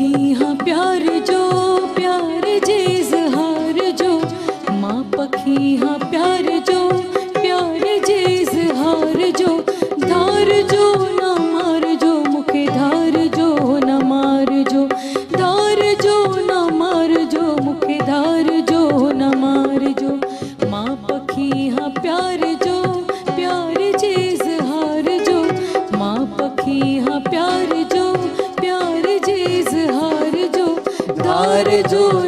पखी हाँ प्यार जो प्यार जे इज़हार जो, माँ पखी हाँ प्यार जो प्यार जे इज़हार जो, धार जो न मार जो मुखे धार जो न मार जो, धार जो न मार जो मुखे धार जो न मार जो, माँ पखी हाँ प्यार जो प्यार जे इज़हार जो, माँ पखी हाँ प्यार जो प्यार जे इज़हार जो, धार जो